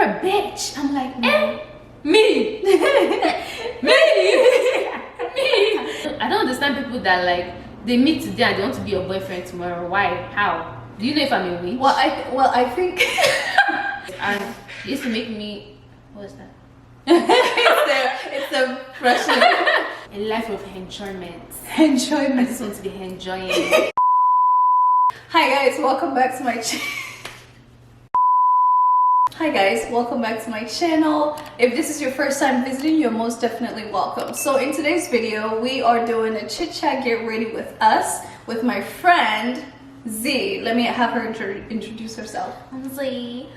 a bitch. I'm like, me. Me. I don't understand people that like they meet today and they want to be your boyfriend tomorrow. Why? How? Do you know if I'm a witch? Well, I think And it used to make me. What is that? it's a pressure. A life of enjoyment. Enjoyment. I just want to be enjoying. Hi guys, welcome back to my Hi guys, welcome back to my channel. If this is your first time visiting, you're most definitely welcome. So in today's video, we are doing a chit chat get ready with us with my friend Z. Let me have her introduce herself. I'm Z.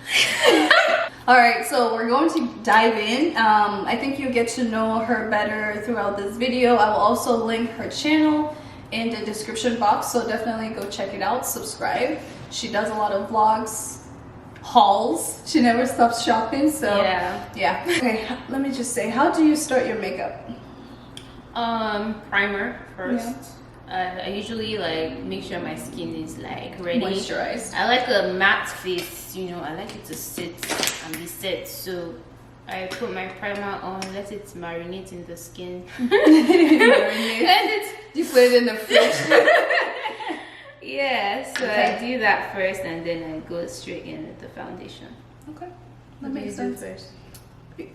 Alright, so we're going to dive in. I think you'll get to know her better throughout this video. I will also link her channel in the description box, so definitely go check it out, subscribe. She does a lot of vlogs, hauls. She never stops shopping, so yeah. Okay, let me just say, how do you start your makeup? Primer first. I usually like make sure my skin is like ready. Moisturized. I like a matte face, you know, I like it to sit and be set. So I put my primer on, let it marinate in the skin. You put it in the fridge. Yeah, so Okay. I do that first and then I go straight in with the foundation. Okay, that What do makes you do sense. first?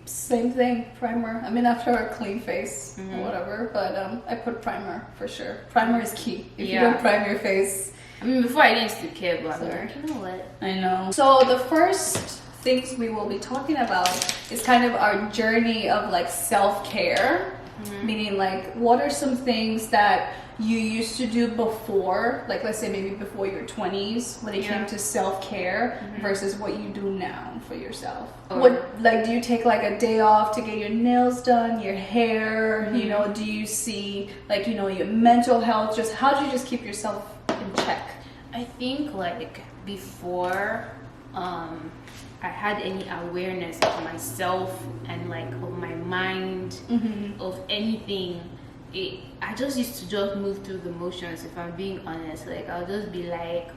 Same thing, primer. I mean, after a clean face or Mhm. whatever, but I put primer for sure. Primer is key. If you Yeah. don't prime your face, I mean, before I didn't used to care, but I'm Sorry. like, you know what? I know. So the first things we will be talking about is kind of our journey of like self-care, meaning like what are some things that you used to do before, like let's say maybe before your 20s when it came to self-care versus what you do now for yourself. What, like, do you take like a day off to get your nails done, your hair, you know, do you see like, you know, your mental health, just how do you just keep yourself in check? I think like before I had any awareness of myself and like of my mind, of anything, I just used to just move through the motions. If I'm being honest, like I'll just be like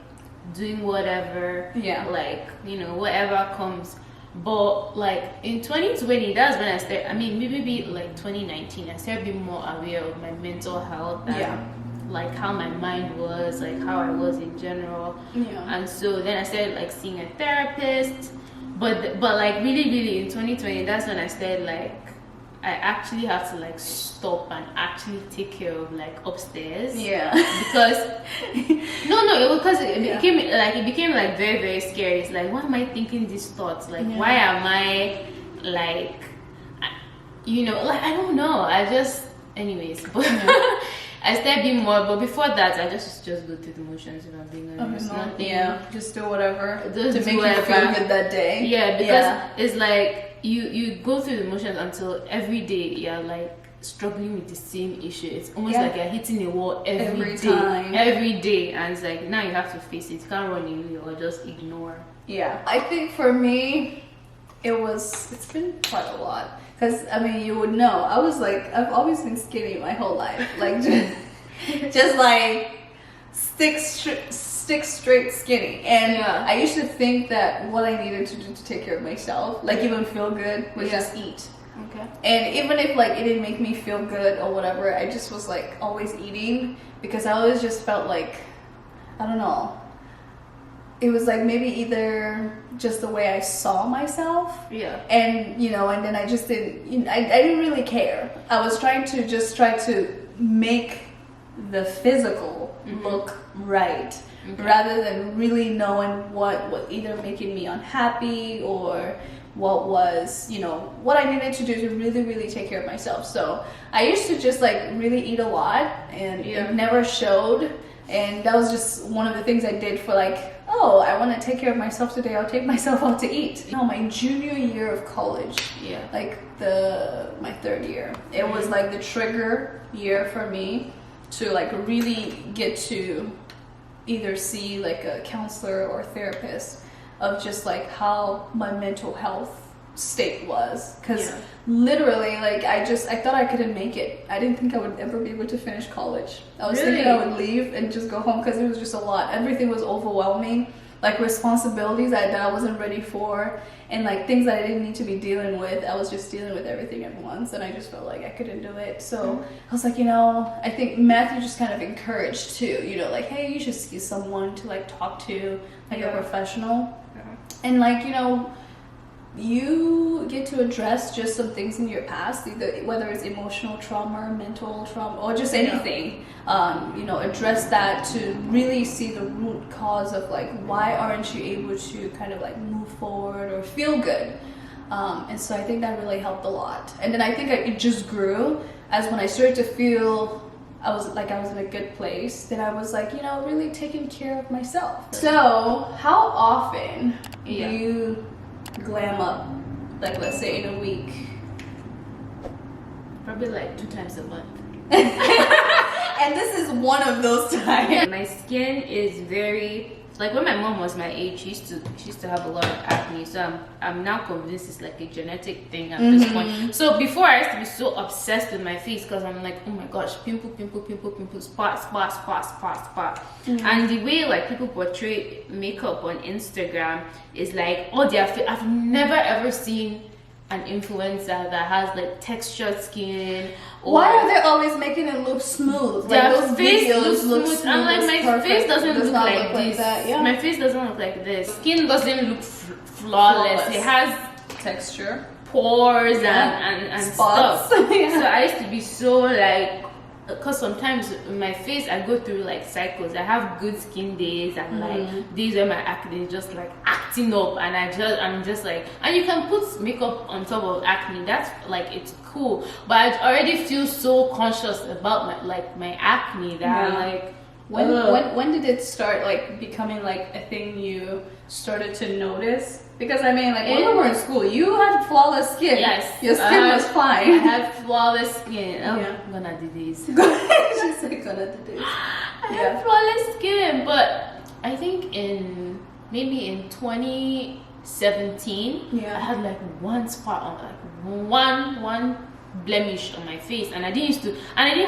doing whatever, like, you know, whatever comes. But like in 2020, that's when I started, I mean maybe like 2019, I started being more aware of my mental health and like how my mind was, like how I was in general. And so then I started like seeing a therapist, but like really in 2020, that's when I started like I actually have to like stop and actually take care of like upstairs. Because it became like very scary. It's like, why am I thinking these thoughts? Like why am I like, you know, like I don't know. I just anyways, but I started being more, but before that I just go through the motions, if I'm being honest. Just do whatever Just to do make you feel whatever. good that day. Because it's like you go through the motions until every day you're like struggling with the same issue. It's almost like you're hitting a wall every day, and it's like now you have to face it. You can't run away or just ignore. I think for me it's been quite a lot, because I mean, you would know I've always been skinny my whole life, like just like stick straight skinny, and I used to think that what I needed to do to take care of myself, like even feel good, was just eat. And even if like it didn't make me feel good or whatever, I just was like always eating, because I always just felt like, I don't know, it was like maybe either just the way I saw myself, and you know, and then I just didn't, you know, I didn't really care. I was trying to make the physical look right, rather than really knowing what was either making me unhappy or what was, you know, what I needed to do to really take care of myself. So I used to just like really eat a lot, and it never showed. And that was just one of the things I did for like, oh, I want to take care of myself today, I'll take myself out to eat. No, my junior year of college, like my third year, it was like the trigger year for me to like really get to either see like a counselor or therapist of just like how my mental health state was, because literally like I thought I couldn't make it. I didn't think I would ever be able to finish college. I was thinking I would leave and just go home, because it was just a lot. Everything was overwhelming. like responsibilities that I wasn't ready for, and like things that I didn't need to be dealing with. I was just dealing with everything at once, and I just felt like I couldn't do it. So I was like, you know, I think Matthew just kind of encouraged too, you know, like, hey, you should see someone to like talk to, like a professional. And like, you know, you get to address just some things in your past, either whether it's emotional trauma, mental trauma, or just anything. You know, address that to really see the root cause of like, why aren't you able to kind of like move forward or feel good. And so I think that really helped a lot. And then I think it just grew as when I started to feel I was in a good place, then I was like, you know, really taking care of myself. So how often do you glam up, like let's say in a week? Probably like 2 times a month. And this is one of those times. My skin is very, like when my mom was my age, she used to have a lot of acne. So I'm now convinced it's like a genetic thing at this point. So before I used to be so obsessed with my face because I'm like, oh my gosh, pimple, spot. And the way like people portray makeup on Instagram is like, oh, I've never ever seen an influencer that has like textured skin. Why are they always making it look smooth? Like those videos look smooth. I'm like, my face doesn't look like this. That, yeah. My face doesn't look like this. Skin doesn't look flawless. It has texture, pores and spots. Stuff. So I used to be so like, because sometimes in my face I go through like cycles. I have good skin days and like days where my acne is just like acting up, and I'm just like, and you can put makeup on top of acne. That's like, it's cool, but I already feel so conscious about my acne that I'm like, when did it start like becoming like a thing you started to notice? Because I mean, like when we were in school, you had flawless skin. Yes, your skin was fine. I have flawless skin. I'm gonna do this. She's like, gonna do this. I have flawless skin, but I think maybe in 2017, I had like one spot on, like one blemish on my face, and I didn't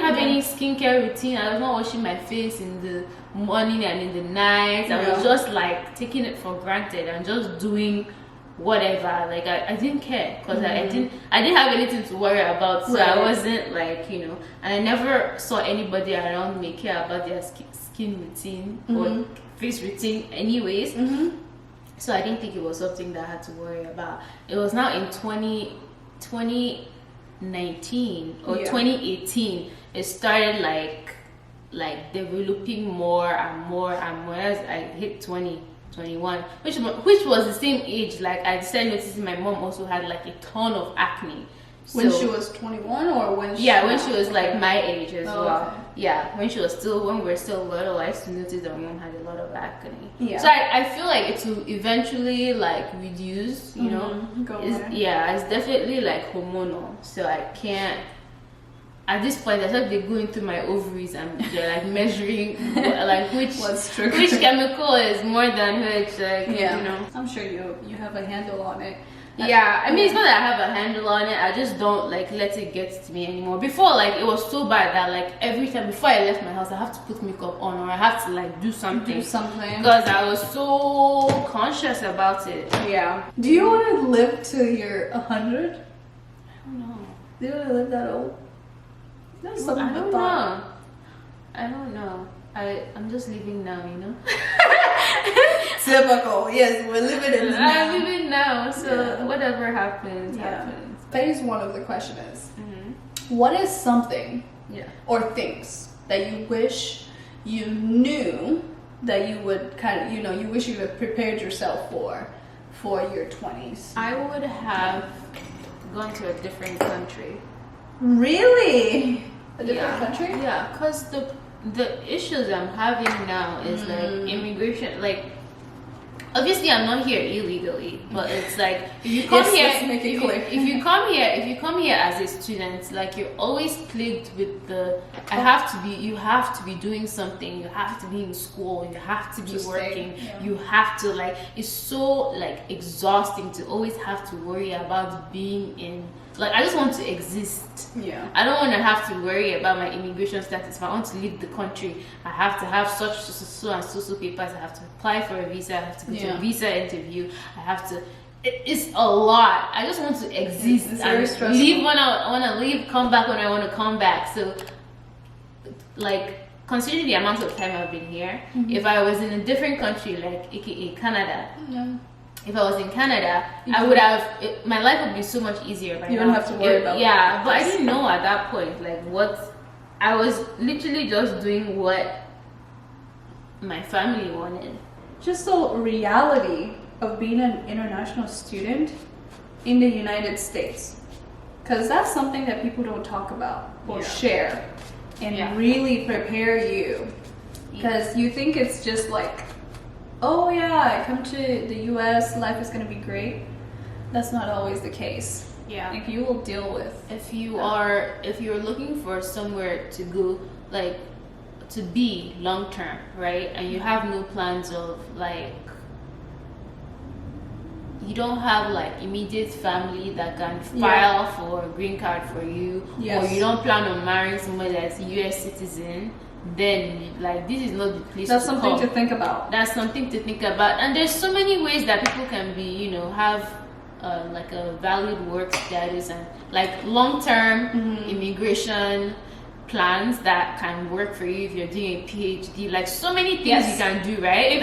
have any skincare routine. I was not washing my face in the morning and in the night. I was just like taking it for granted and just doing whatever. Like I didn't care because I didn't have anything to worry about. So I wasn't like, you know, and I never saw anybody around me care about their skin routine or face routine anyways. So I didn't think it was something that I had to worry about. It was now in 2019 or 2018 it started like developing more and more as I hit 21, which was the same age. Like I started noticing my mom also had like a ton of acne. When she was 21 or when she when she was like my age as well. Yeah, when we were still little, I used to notice that my mom had a lot of acne. So I feel like it will eventually like reduce, you know. It's definitely like hormonal. So I can't, at this point, it's like they're going through my ovaries and they're like measuring like which chemical is more than which, like, you know. I'm sure you have a handle on it. I mean, it's not that I have a handle on it, I just don't like let it get to me anymore. Before, like it was so bad that like every time before I left my house I have to put makeup on, or I have to like do something because I was so conscious about it. Do you want to live till you're 100? I don't know. Do you want to live that old? That's something I don't know. I don't know. I'm just living now, you know. Typical. Yes, we're living in now. I'm living now, so whatever happens, happens. Phase one of the question is, what is something or things that you wish you knew that you would kind of, you know, you wish you had prepared yourself for your 20s? I would have gone to a different country. Really? A different country? Yeah, because the issues I'm having now is like immigration. Like, obviously I'm not here illegally, but it's like if you come here, if you come here as a student, like you're always plagued with you have to be doing something, you have to be in school, you have to be working, you have to, like, it's so like exhausting to always have to worry about being in like I just want to exist. Yeah. I don't want to have to worry about my immigration status. If I want to leave the country, I have to have such so and so papers. I have to apply for a visa. I have to go to a visa interview. I have to. It's a lot. I just want to exist it's very stressful. Leave when I want to leave. Come back when I want to come back. So, like, considering the amount of time I've been here, if I was in a different country, like aka Canada. Yeah. If I was in Canada, I would have my life would be so much easier right now. You don't have to worry about yeah, but I didn't know at that point like what I was literally just doing what my family wanted. Just the reality of being an international student in the United States, because that's something that people don't talk about or share and really prepare you, because you think it's just like, oh yeah, I come to the US, life is gonna be great. That's not always the case. Yeah. Like you will deal with. If you're looking for somewhere to go, like to be long term, right? And you have no plans of like, you don't have like immediate family that can file for a green card for you, or you don't plan on marrying somebody that's a US citizen, then like this is not the place. That's to something come. to think about. That's something to think about. And there's so many ways that people can be, you know, have like a valid work status and like long-term immigration plans that can work for you if you're doing a PhD. Like so many things you can do, right?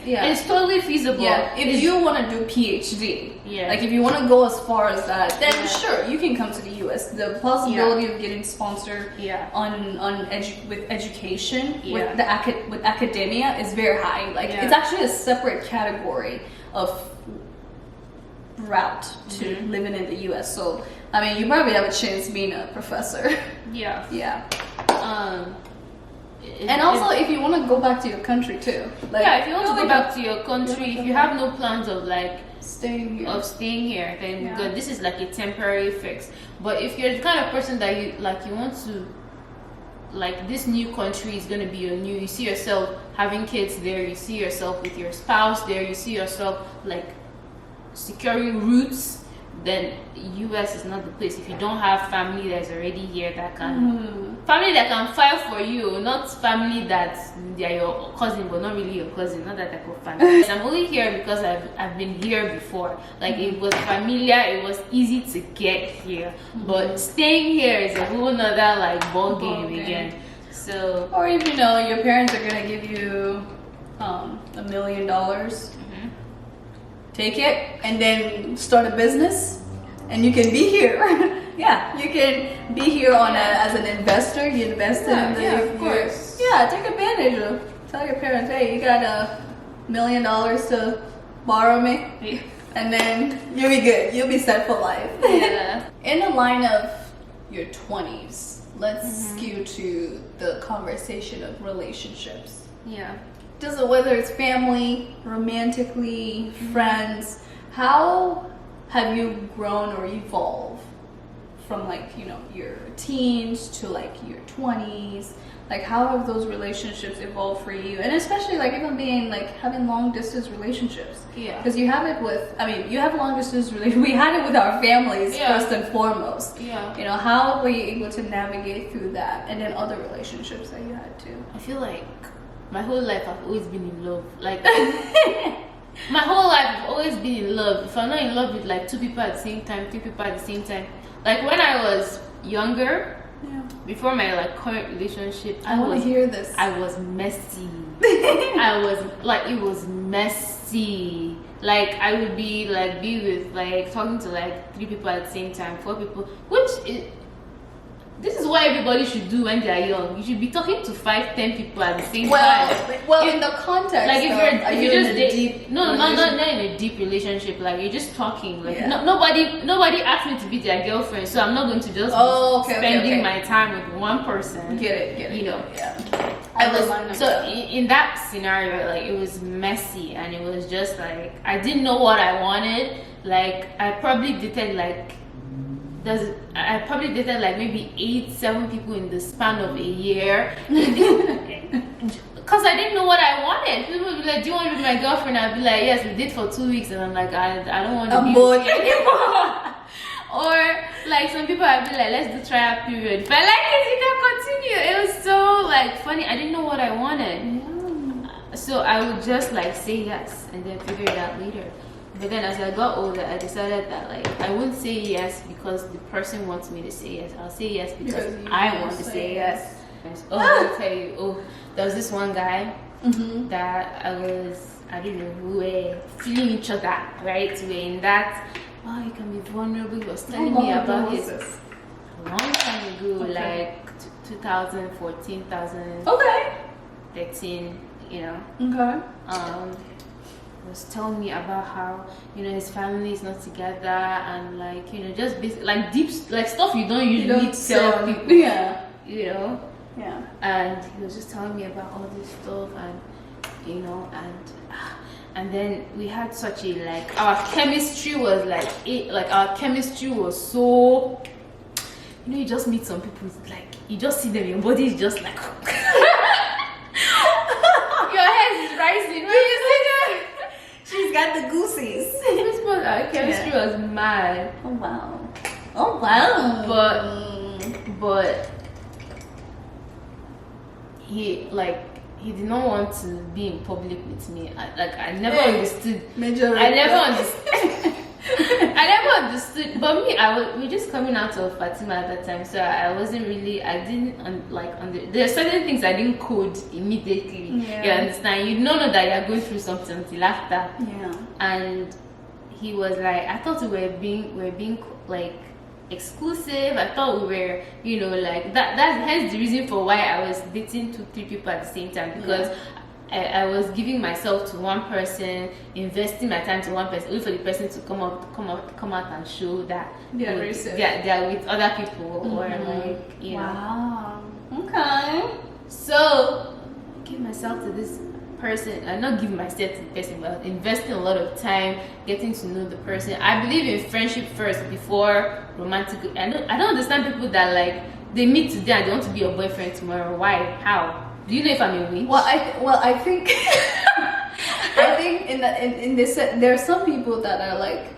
It's totally feasible. Yeah. If you want to do PhD, like if you want to go as far as that, then sure, you can come to the US. The possibility of getting sponsored with education with academia is very high. Like it's actually a separate category of route to living in the US. So I mean, you probably have a chance being a professor. Yeah. Yeah. And also, if you want to go back to your country too, like if you want to go back to your country, if you have no plans of like staying here, then good. This is like a temporary fix. But if you're the kind of person that you want to, like this new country is gonna be your new. You see yourself having kids there. You see yourself with your spouse there. You see yourself like securing roots. Then US is not the place. If you don't have family that's already here that can family that can file for you, not family that they're your cousin but not really your cousin, not that type of family. I'm only here because I've been here before. Like it was familiar, it was easy to get here. But staying here is a whole nother like ball game again. So or if you know your parents are gonna give you $1 million. Take it and then start a business, and you can be here. You can be here on as an investor. You invest in of course. Take advantage of. Tell your parents, hey, you got $1 million to borrow me, and then you'll be good. You'll be set for life. In the line of your 20s, let's skew to the conversation of relationships. Whether it's family, romantically, friends, how have you grown or evolved from like, you know, your teens to like your 20s? Like how have those relationships evolved for you? And especially like even being like having long distance relationships. Because you have it with, you have long distance relationships. We had it with our families first and foremost. You know, how were you able to navigate through that? And then other relationships that you had too? I feel like my whole life I've always been in love. Like my whole life I've always been in love. If I'm not in love with like 2 people at the same time, 3 people at the same time. Like when I was younger, before my like current relationship, I want to hear this. I was messy. It was messy. Like I would be with like talking to like 3 people at the same time, 4 people, this is what everybody should do when they're young. You should be talking to 5, 10 people at the same time. Well, in the context, like if you're just in a deep not in a deep relationship. Like you're just talking. Like nobody asked me to be their girlfriend, so I'm not going to just spending my time with one person. Get it. You know. Yeah. In that scenario, like it was messy, and it was just like I didn't know what I wanted. Like I probably dated like maybe 8, 7 people in the span of a year. Because I didn't know what I wanted. People would be like, do you want to be my girlfriend? I'd be like, yes, we did for 2 weeks. And I'm like, I don't want to be with you anymore. Or Like some people have been like, let's do trial period. But like it, you can continue. It was so like funny. I didn't know what I wanted. So I would just like say yes and then figure it out later. But then as I got older, I decided that like I wouldn't say yes because the person wants me to say yes. I'll say yes because I want to say yes. Oh, I'll tell you. There was this one guy that I don't know, we were feeling each other, right? We were in that, you can be vulnerable. He was telling me about his a long time ago, like 2014, 2013, you know. Okay. Was telling me about how, you know, his family is not together and like, you know, just like deep, like stuff you don't usually tell people. Yeah. You know. Yeah. And he was just telling me about all this stuff and, you know, and then we had such a like our chemistry was our chemistry was so, you know, you just meet some people like you just see them, your body is just like your head is rising when you see them. She's got the goosies. Our chemistry was mad. Oh wow. But he did not want to be in public with me. I never understood. I never understood. But me, we were just coming out of Fatima at that time, so I wasn't really. I didn't there are certain things I didn't code immediately. Yeah. You understand? You don't know that you're going through something until after. Yeah. And he was like, I thought we were being like exclusive. I thought we were, you know, like that's hence the reason for why I was dating 2-3 people at the same time, because I was giving myself to one person, investing my time to one person, wait for the person to come out and show that they're with other people or like, you know. Wow. Okay. So I give myself to this person, and not giving myself to the person, but investing a lot of time getting to know the person. I believe in friendship first before romantic. I don't understand people that like they meet today and they want to be your boyfriend tomorrow. Why? How? Do you know if I'm a witch? Well, I think I think in this there are some people that are like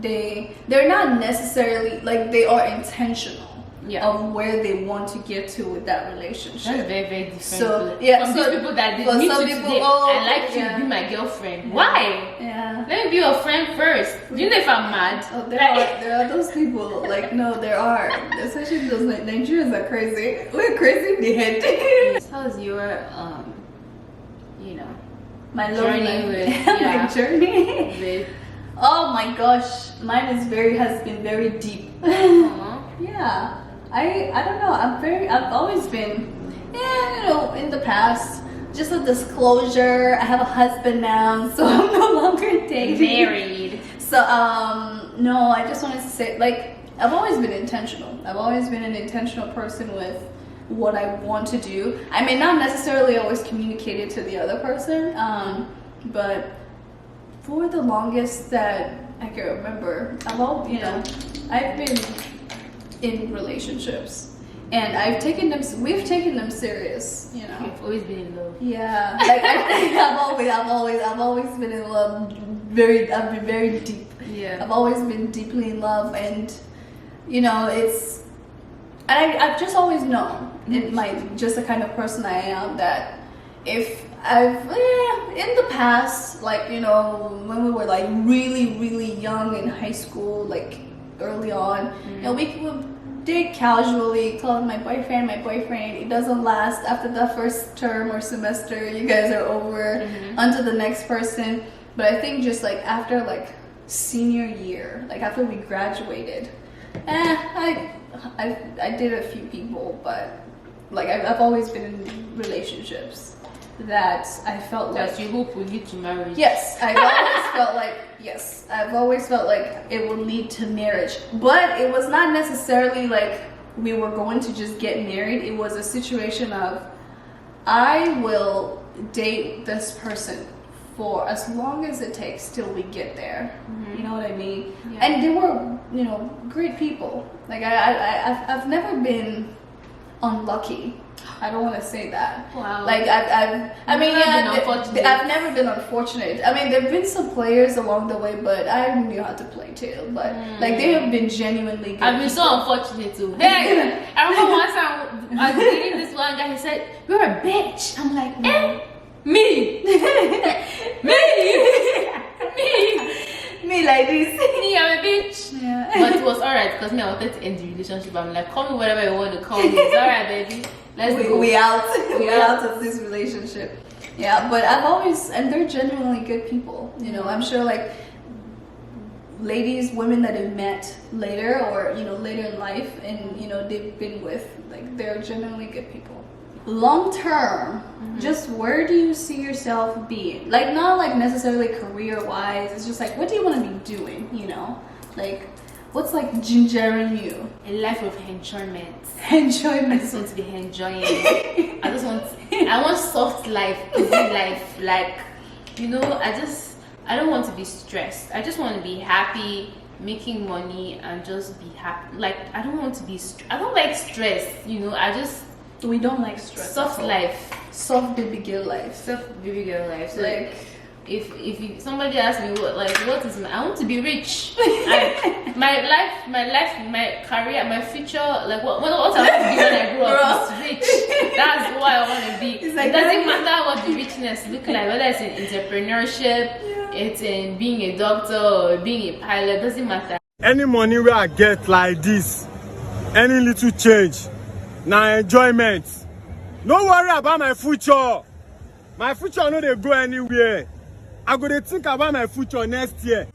they're not necessarily like they are intentional. Of where they want to get to with that relationship. That's very, very different. So these people that they meet you today, I like you to be my girlfriend. Why? Yeah. Let me be your friend first. Do you know if I'm mad? Oh, there are those people. Like no, there are. Especially those Nigerians are crazy. We're crazy in the head. How's your you know, my journey with my journey with? Oh my gosh, mine has been very deep. Yeah. I don't know. I've always been, you know, in the past. Just a disclosure, I have a husband now, so I'm no longer dating. Married. So no, I just wanted to say, like, I've always been intentional. I've always been an intentional person with what I want to do. I may not necessarily always communicate it to the other person, but for the longest that I can remember, I've been in relationships, and we've taken them serious, you know. You've always been in love. Yeah, like I've always been in love. I've been very deep. Yeah, I've always been deeply in love, and you know, I've just always known just the kind of person I am, that if in the past, like, you know, when we were like really, really young in high school, like early on, you know, we would date casually, call my boyfriend. It doesn't last. After the first term or semester, you guys are over onto the next person. But I think just like after like senior year, like after we graduated, I did a few people, but like I've always been in relationships that I felt that like you hope will lead to marriage. Yes, I've always felt like it would lead to marriage, but it was not necessarily like we were going to just get married. It was a situation of I will date this person for as long as it takes till we get there. You know what I mean? Yeah. And they were, you know, great people. Like I've never been unlucky. I don't want to say that. Wow. Like I've never been unfortunate. I mean, there've been some players along the way, but I knew how to play too. But like they have been genuinely good. I've been so unfortunate too. Hey, I remember one time I was dating this one guy. He said, "You're a bitch." I'm like, eh? Me? Me like this. Me, I'm a bitch. Yeah. But it was alright because me, I wanted to end the relationship. I'm like, call me whatever you want to call me. It's alright, baby. Let's go. We out. We out of this relationship. Yeah, but I've always, and they're genuinely good people. You know, I'm sure like ladies, women that have met later or, you know, later in life and, you know, they've been with, like, they're genuinely good people. Long term, just where do you see yourself being? Like, not like necessarily career wise, it's just like, what do you want to be doing, you know? Like, what's like gingering you? A life of enjoyment. Enjoyment. I just want to be enjoying. I want soft life, easy life. Like, you know, I don't want to be stressed. I just want to be happy, making money, and just be happy. Like, I don't want to be. I don't like stress. You know, we don't like stress. Soft life. Soft baby girl life. Soft baby girl life. So like, if somebody asks me what is I want to be rich. My life, my career, my future, like what I want to be when I grow up is rich. That's what I want to be. Like, it doesn't matter what the richness look like, whether it's in entrepreneurship, it's in being a doctor or being a pilot, doesn't matter. Any money where I get like this, any little change, now enjoyment. No worry about my future. My future no dey go anywhere. I go to think about my future next year.